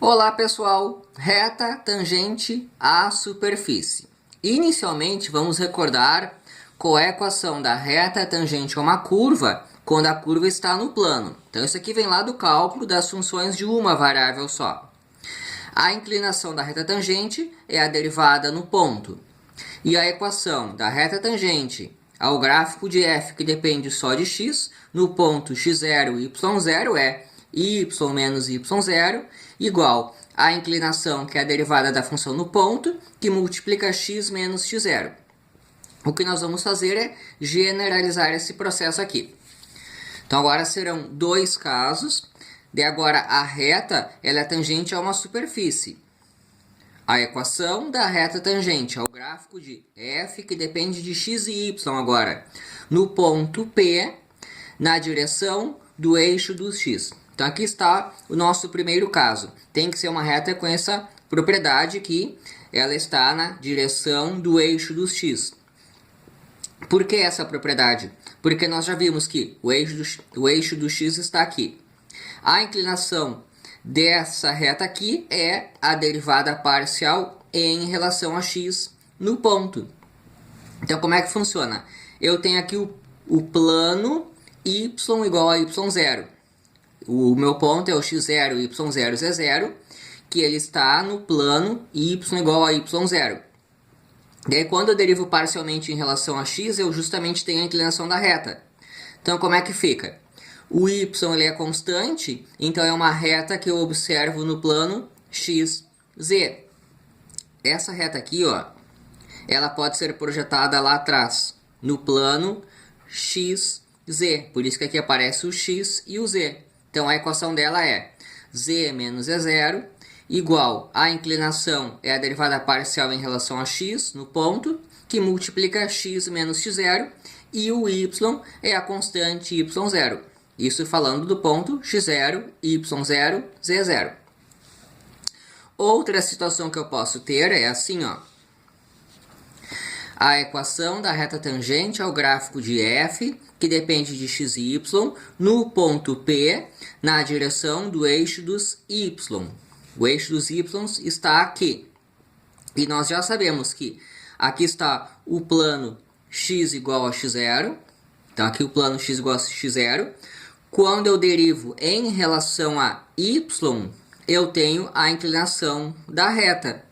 Olá pessoal, reta tangente à superfície. Inicialmente vamos recordar qual é a equação da reta tangente a uma curva quando a curva está no plano. Então isso aqui vem lá do cálculo das funções de uma variável só. A inclinação da reta tangente é a derivada no ponto. E a equação da reta tangente ao gráfico de f que depende só de x, no ponto x0 e y0 é y menos y0 igual à inclinação, que é a derivada da função no ponto, que multiplica x menos x0. O que nós vamos fazer é generalizar esse processo aqui. Então agora serão dois casos. De agora a reta ela é tangente a uma superfície. A equação da reta tangente ao gráfico de f, que depende de x e y agora, no ponto P, na direção do eixo do x. Então aqui está o nosso primeiro caso. Tem que ser uma reta com essa propriedade que ela está na direção do eixo do x. Por que essa propriedade? Porque nós já vimos que o eixo do x está aqui. A inclinação dessa reta aqui é a derivada parcial em relação a x no ponto. Então como é que funciona? Eu tenho aqui o plano y igual a y0. O meu ponto é o x0 e y0 z0, que ele está no plano y igual a y0. Daí quando eu derivo parcialmente em relação a x, eu justamente tenho a inclinação da reta. Então como é que fica? O y ele é constante, então é uma reta que eu observo no plano x, z. Essa reta aqui, ó, ela pode ser projetada lá atrás, no plano x, z. Por isso que aqui aparece o x e o z. Então a equação dela é z menos z0 igual a inclinação é a derivada parcial em relação a x no ponto, que multiplica x menos x0, e o y é a constante y0. Isso falando do ponto x0, y0, z0. Outra situação que eu posso ter é assim, ó. A equação da reta tangente ao gráfico de f, que depende de x e y, no ponto P, na direção do eixo dos y. O eixo dos y está aqui. E nós já sabemos que aqui está o plano x igual a x0. Então aqui o plano x igual a x0. Quando eu derivo em relação a y, eu tenho a inclinação da reta.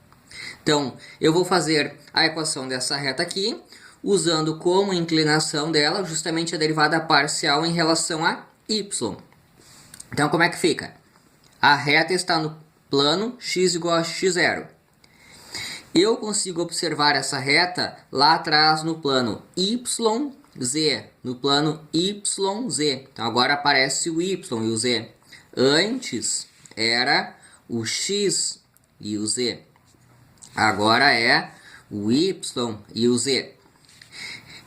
Então, eu vou fazer a equação dessa reta aqui, usando como inclinação dela justamente a derivada parcial em relação a y. Então, como é que fica? A reta está no plano x igual a x0. Eu consigo observar essa reta lá atrás no plano YZ, no plano YZ. Então, agora aparece o Y e o Z. Antes era o X e o Z. Agora é o Y e o Z.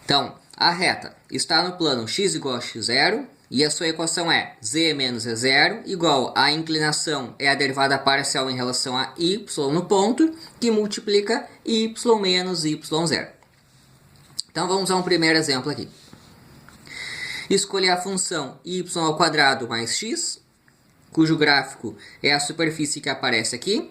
Então, a reta está no plano x igual a x0 e a sua equação é z menos z0 igual a inclinação é a derivada parcial em relação a y no ponto, que multiplica y menos y0. Então, vamos a um primeiro exemplo aqui. Escolher a função y ao quadrado mais x, cujo gráfico é a superfície que aparece aqui.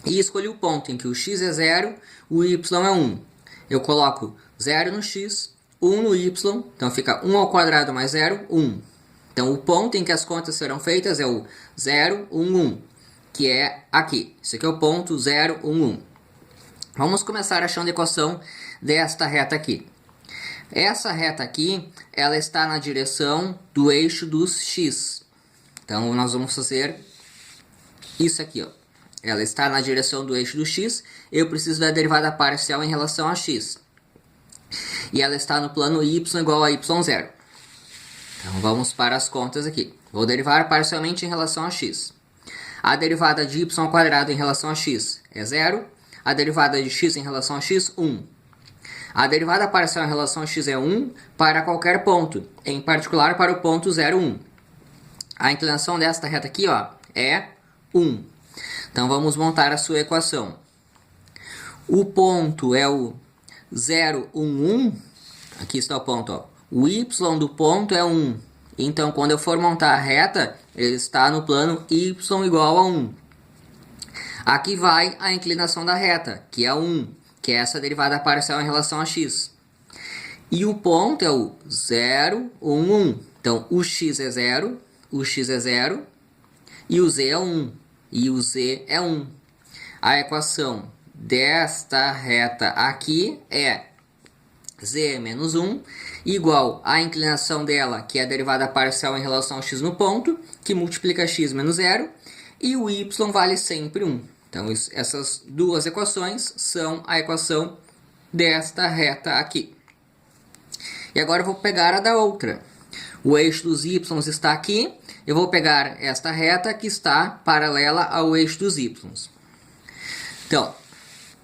E escolhi o ponto em que o x é 0, o y é 1. Eu coloco 0 no x, 1 no y, então fica 1 ao quadrado mais 0, 1. Então o ponto em que as contas serão feitas é o 0, 1, 1, que é aqui. Esse aqui é o ponto 0, 1, 1. Vamos começar achando a equação desta reta aqui. Essa reta aqui, ela está na direção do eixo dos x. Então nós vamos fazer isso aqui, ó. Ela está na direção do eixo do x, eu preciso da derivada parcial em relação a x. E ela está no plano y igual a y0. Então vamos para as contas aqui. Vou derivar parcialmente em relação a x. A derivada de y ao quadrado em relação a x é 0. A derivada de x em relação a x, 1. A derivada parcial em relação a x é 1 para qualquer ponto, em particular para o ponto 0, 1. A inclinação desta reta aqui, ó, é 1. Então, vamos montar a sua equação. O ponto é o 0, 1, 1. Aqui está o ponto, ó. O y do ponto é 1. Então, quando eu for montar a reta, ele está no plano y igual a 1. Aqui vai a inclinação da reta, que é 1, que é essa derivada parcial em relação a x. E o ponto é o 0, 1, 1. Então, o x é 0, o x é 0, e o z é 1, e o z é 1. A equação desta reta aqui é z menos 1 igual à inclinação dela, que é a derivada parcial em relação ao x no ponto, que multiplica x menos 0, e o y vale sempre 1. Então, essas duas equações são a equação desta reta aqui. E agora eu vou pegar a da outra. O eixo dos y está aqui, eu vou pegar esta reta que está paralela ao eixo dos y. Então,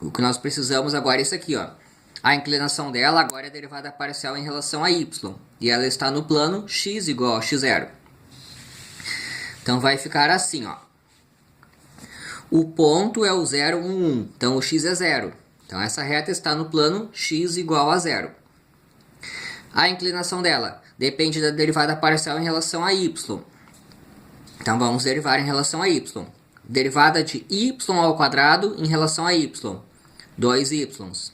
o que nós precisamos agora é isso aqui, ó. A inclinação dela agora é a derivada parcial em relação a y. E ela está no plano x igual a x0. Então, vai ficar assim, ó. O ponto é o 0, 1, 1. Então, o x é 0. Então, essa reta está no plano x igual a 0. A inclinação dela depende da derivada parcial em relação a y. Então, vamos derivar em relação a y. Derivada de y ao quadrado em relação a y. 2y.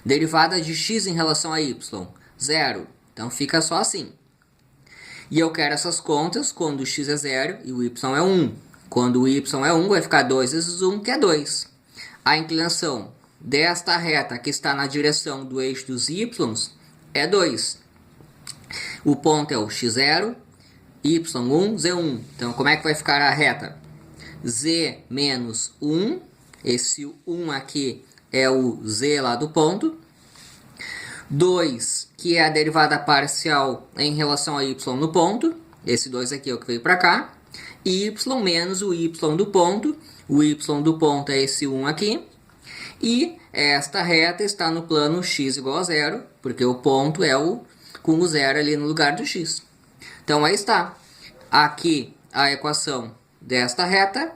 Derivada de x em relação a y. 0. Então, fica só assim. E eu quero essas contas quando o x é 0 e o y é 1. Quando o y é 1, vai ficar 2 vezes 1, que é 2. A inclinação desta reta que está na direção do eixo dos y é 2. O ponto é o x0, y1, z1. Então, como é que vai ficar a reta? Z menos 1. Esse 1 aqui é o z lá do ponto. 2, que é a derivada parcial em relação a y no ponto. Esse 2 aqui é o que veio para cá. Y menos o y do ponto. O y do ponto é esse 1 aqui. E esta reta está no plano x igual a 0, porque o ponto é o com o 0 ali no lugar do x. Então, aí está. Aqui a equação desta reta.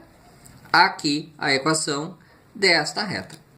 Aqui a equação desta reta.